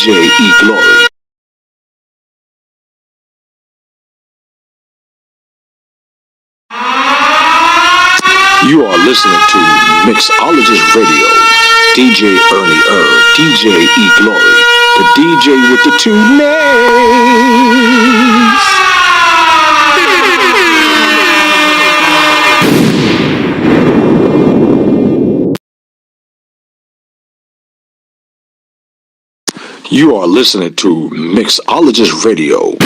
J.E. Glory. You are listening to Mixologist Radio. DJ Ernie DJ E. Glory. The DJ with the two names. You are listening to Mixologist Radio.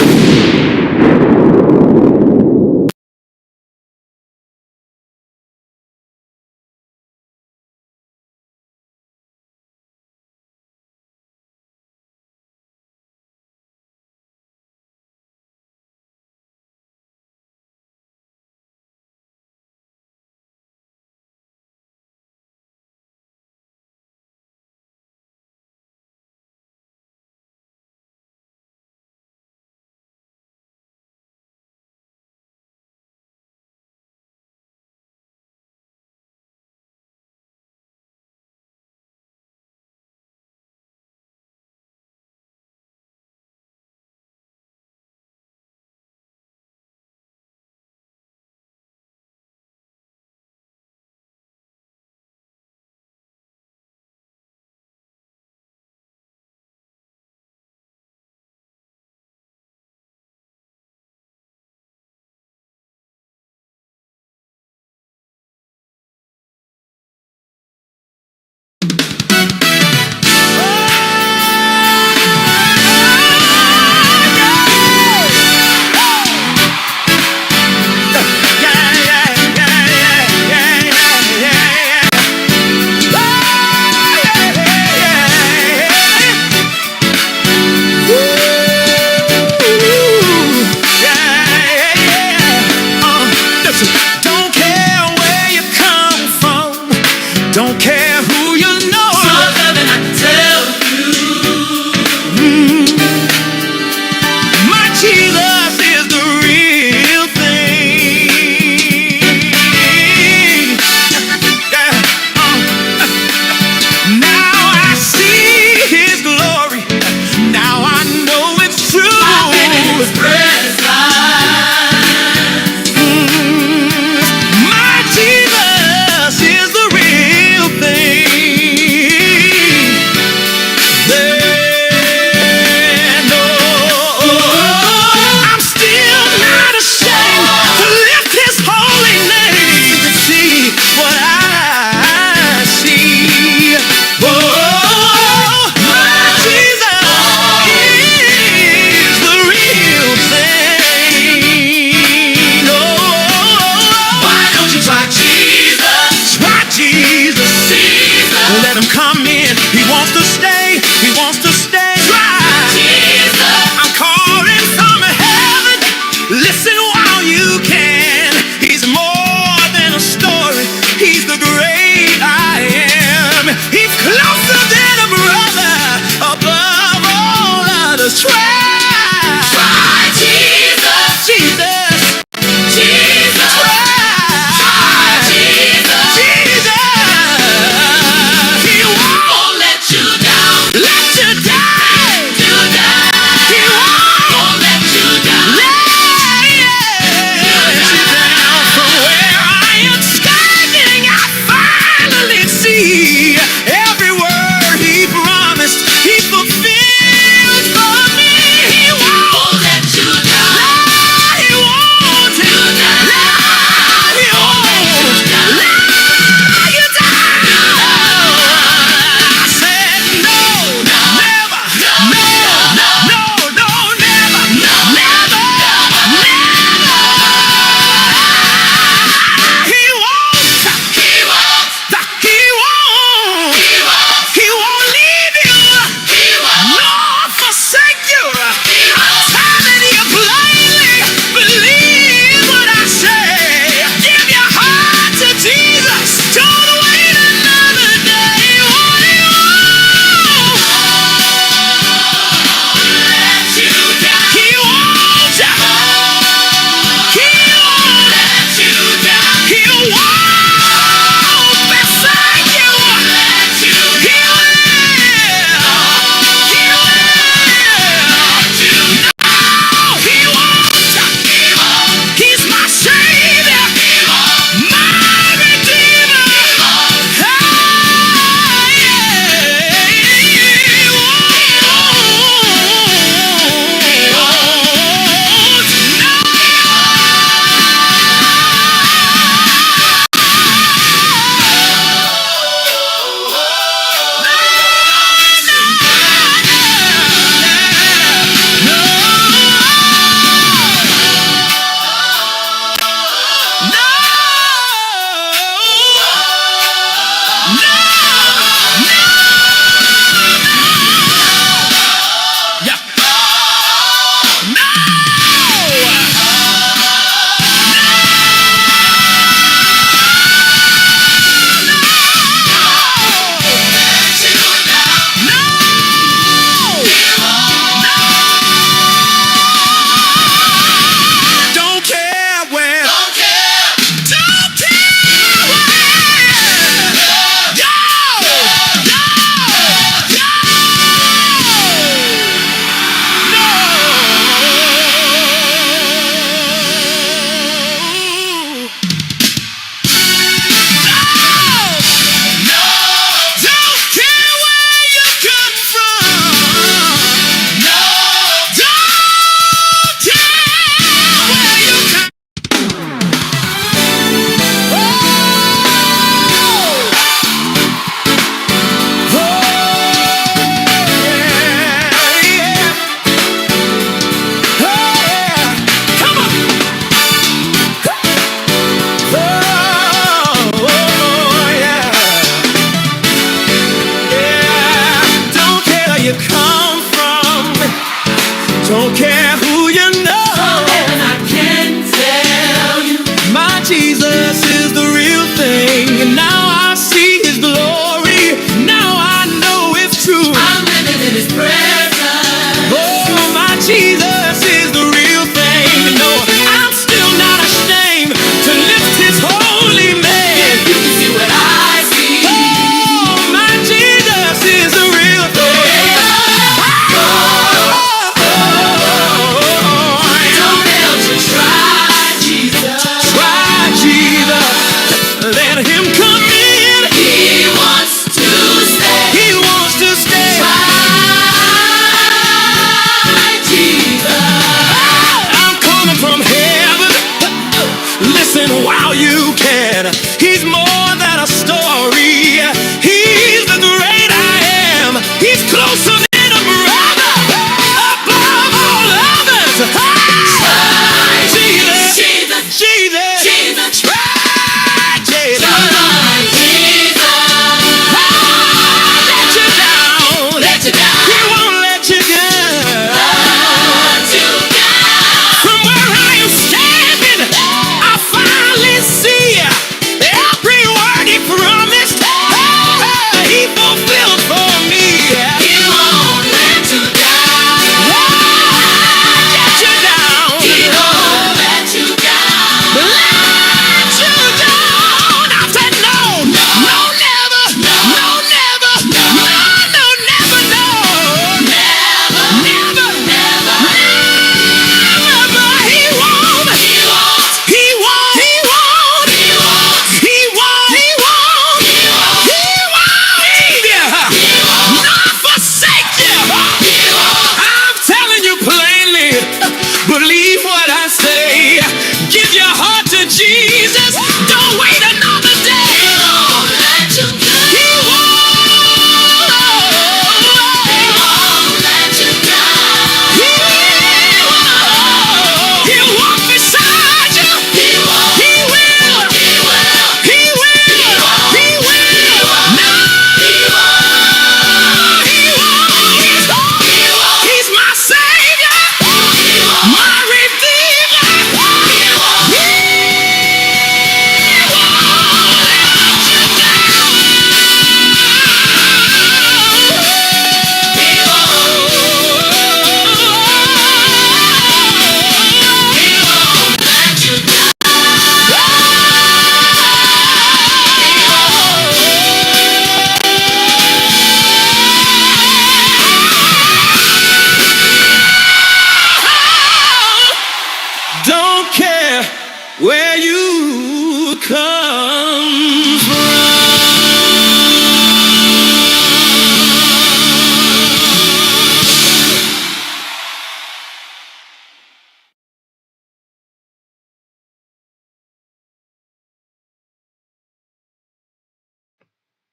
where you come from.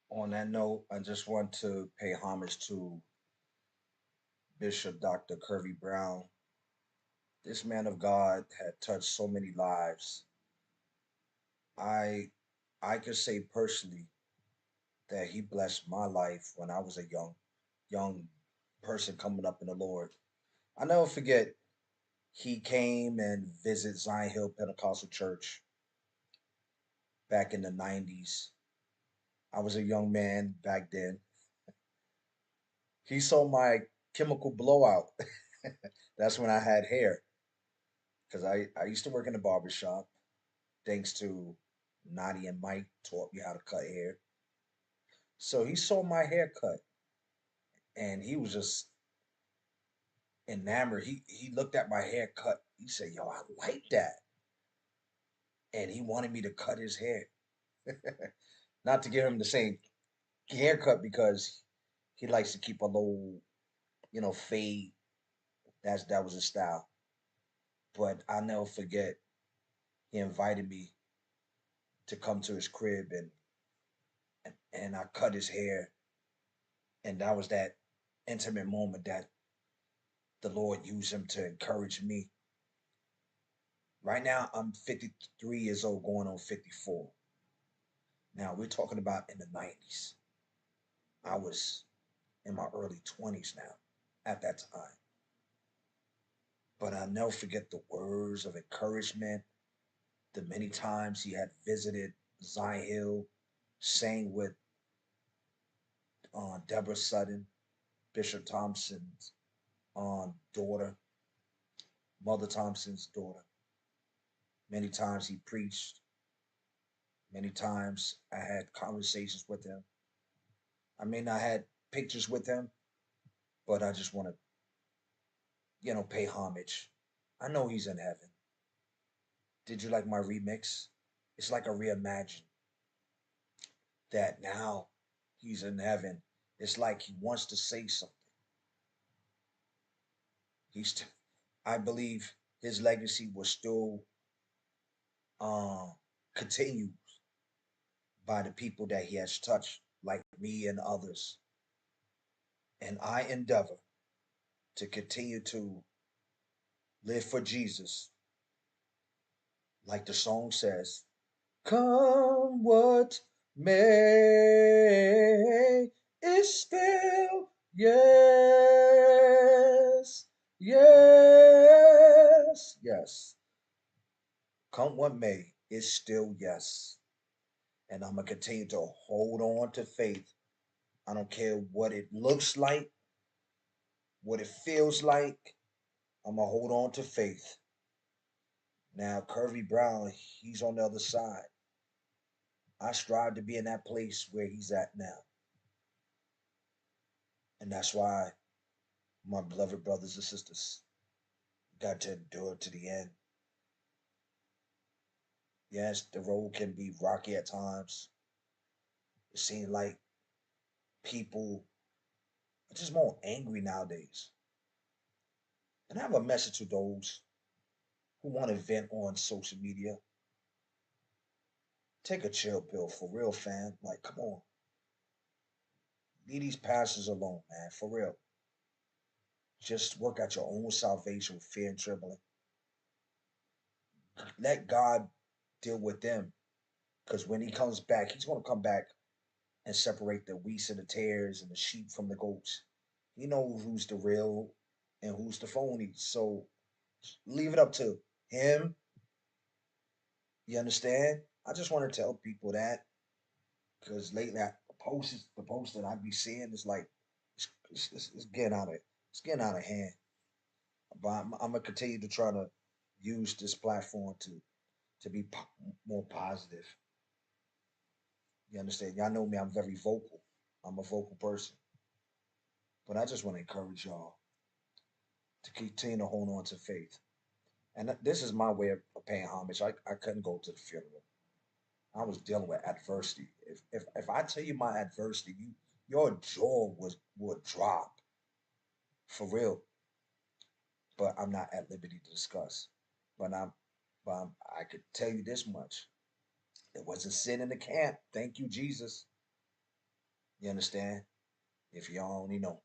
On that note, I just want to pay homage to Bishop Dr. Kervy Brown. This man of God had touched so many lives. I I could say personally that he blessed my life when I was a young person coming up in the Lord. I never forget he came and visited Zion Hill Pentecostal Church back in the 90s. I was a young man back then. He saw my chemical blowout. That's when I had hair because I used to work in a barber shop. Thanks to Nadi and Mike taught me how to cut hair. So he saw my haircut and he was just enamored. He looked at my haircut. He said, "Yo, I like that," and he wanted me to cut his hair. Not to give him the same haircut because he likes to keep a low, fade. That was his style. But I'll never forget. He invited me to come to his crib and I cut his hair, and that was that intimate moment that the Lord used him to encourage me. Right now, I'm 53 years old, going on 54. Now, we're talking about in the 90s. I was in my early 20s now at that time. But I'll never forget the words of encouragement, the many times he had visited Zion Hill, sang with Deborah Sutton, Bishop Thompson's daughter, Mother Thompson's daughter. Many times he preached. Many times I had conversations with him. I may not had pictures with him, but I just want to, pay homage. I know he's in heaven. Did you like my remix? It's like a reimagine that now he's in heaven. It's like he wants to say something. He's, I believe his legacy will still uh, continue by the people that he has touched, like me and others. And I endeavor to continue to live for Jesus, like the song says, come what may, it's still yes, yes, yes. Come what may, it's still yes. And I'm going to continue to hold on to faith. I don't care what it looks like, what it feels like. I'm going to hold on to faith. Now, Kervy Brown, he's on the other side. I strive to be in that place where he's at now. And that's why, my beloved brothers and sisters, got to endure to the end. Yes, the road can be rocky at times. It seems like people are just more angry nowadays. And I have a message to those who want to vent on social media. Take a chill pill for real, fam. Like, come on. Leave these pastors alone, man. For real. Just work out your own salvation with fear and trembling. Let God deal with them. Because when he comes back, he's going to come back and separate the wheat and the tares and the sheep from the goats. He knows who's the real and who's the phony. So leave it up to him. You understand? I just want to tell people that because lately the posts that I be seeing is like it's getting out of hand. But I'm gonna continue to try to use this platform to be more positive. You understand? Y'all know me. I'm very vocal. I'm a vocal person. But I just want to encourage y'all to continue to hold on to faith. And this is my way of paying homage. I couldn't go to the funeral. I was dealing with adversity. If I tell you my adversity, your jaw would drop for real. But I'm not at liberty to discuss. But I could tell you this much: there was a sin in the camp. Thank you, Jesus. You understand? If you only know.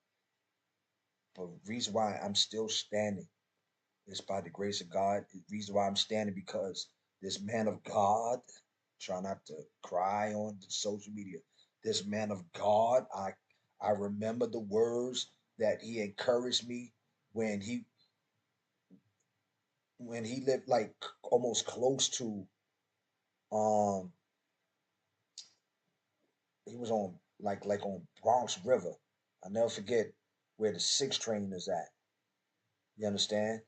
But the reason why I'm still standing is by the grace of God. The reason why I'm standing because this man of God, try not to cry on the social media. This man of God, I remember the words that he encouraged me when he lived like almost close to um he was on like on Bronx River. I'll never forget where the six train is at. You understand?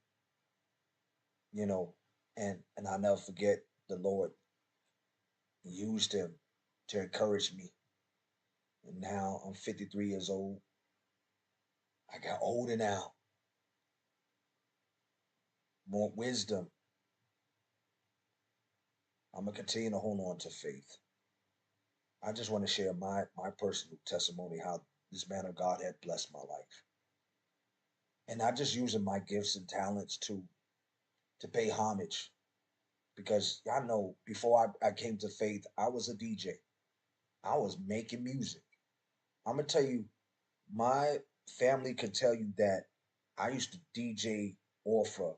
You know, and I'll never forget the Lord used him to encourage me. And now I'm 53 years old. I got older now, more wisdom. I'm gonna continue to hold on to faith. I just want to share my personal testimony how this man of God had blessed my life, and not just using my gifts and talents to pay homage. Because y'all know before I came to faith, I was a DJ. I was making music. I'm gonna tell you, my family could tell you that I used to DJ off of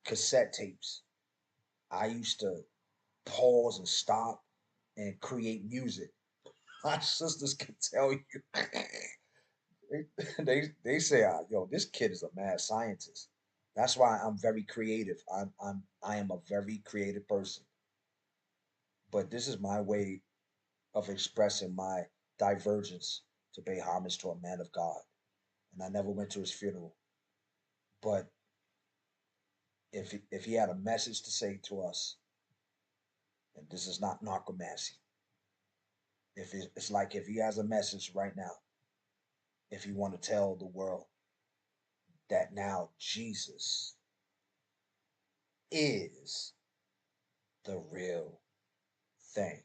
cassette tapes. I used to pause and stop and create music. My sisters can tell you. They say, "Yo, this kid is a mad scientist." That's why I'm very creative. I am a very creative person. But this is my way of expressing my divergence to pay homage to a man of God. And I never went to his funeral. But if he had a message to say to us, and this is not narcomancy, it's like if he has a message right now, if you want to tell the world that now Jesus is the real thing.